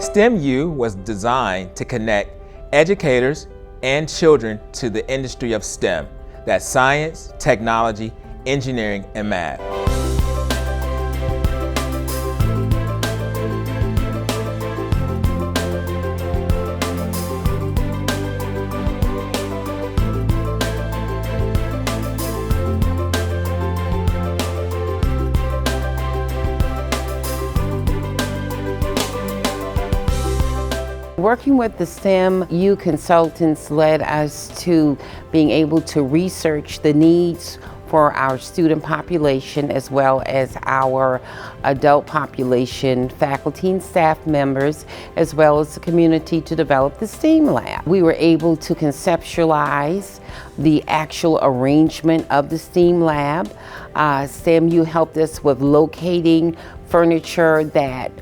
STEMU was designed to connect educators and children to the industry of STEM, that's science, technology, engineering, and math. Working with the STEMU consultants led us to being able to research the needs for our student population as well as our adult population, faculty and staff members, as well as the community to develop the STEAM lab. We were able to conceptualize the actual arrangement of the STEAM lab. STEMU helped us with locating furniture that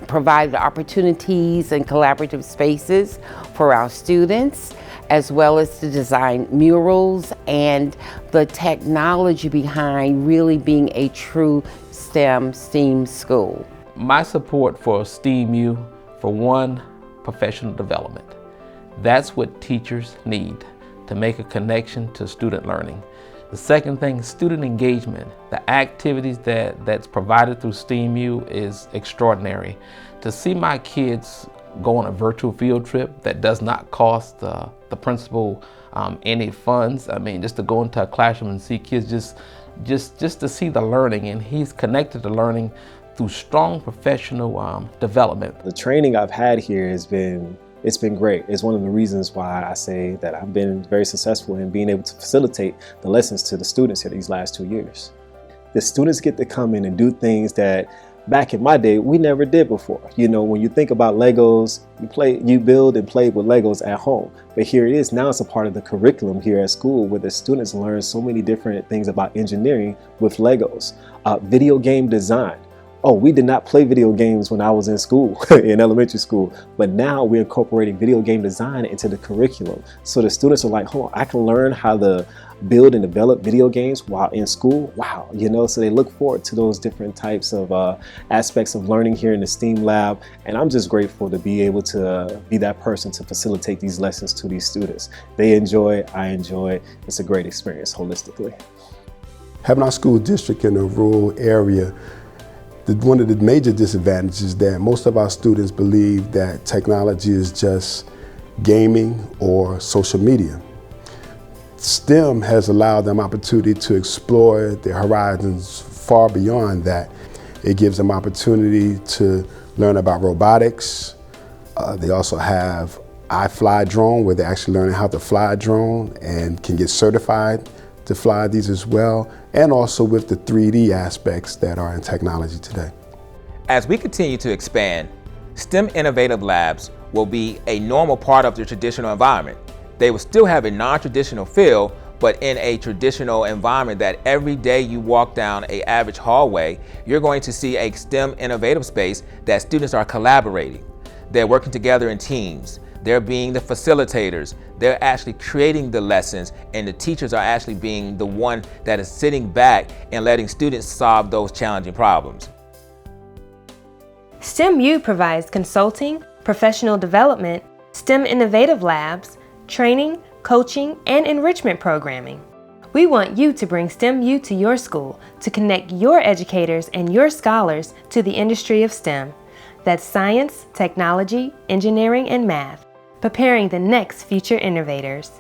provided opportunities and collaborative spaces for our students, as well as to design murals and the technology behind really being a true STEAM school. My support for STEMU, for one, professional development. That's what teachers need to make a connection to student learning. The second thing, student engagement. The activities that's provided through STEMU is extraordinary. To see my kids go on a virtual field trip that does not cost the principal any funds. I mean, just to go into a classroom and see kids just to see the learning, and he's connected to learning through strong professional development. The training I've had here it's been great. It's one of the reasons why I say that I've been very successful in being able to facilitate the lessons to the students here these last 2 years. The students get to come in and do things that back in my day we never did before. You know, when you think about Legos, you build and play with Legos at home. But here it is, now it's a part of the curriculum here at school where the students learn so many different things about engineering with Legos. Video game design. Oh, we did not play video games when I was in school, in elementary school, but now we're incorporating video game design into the curriculum. So the students are like, oh, I can learn how to build and develop video games while in school. Wow, you know, so they look forward to those different types of aspects of learning here in the STEAM lab. And I'm just grateful to be able to be that person to facilitate these lessons to these students. They enjoy, I enjoy. It's a great experience holistically. Having our school district in a rural area, one of the major disadvantages is that most of our students believe that technology is just gaming or social media. STEM has allowed them opportunity to explore their horizons far beyond that. It gives them opportunity to learn about robotics. They also have iFly drone, where they're actually learning how to fly a drone and can get certified to fly these as well, and also with the 3D aspects that are in technology today. As we continue to expand, STEM Innovative Labs will be a normal part of the traditional environment. They will still have a non-traditional feel, but in a traditional environment that every day you walk down an average hallway, you're going to see a STEM innovative space that students are collaborating. They're working together in teams. They're being the facilitators. They're actually creating the lessons, and the teachers are actually being the one that is sitting back and letting students solve those challenging problems. STEMU provides consulting, professional development, STEM innovative labs, training, coaching, and enrichment programming. We want you to bring STEMU to your school to connect your educators and your scholars to the industry of STEM. That's science, technology, engineering, and math, preparing the next future innovators.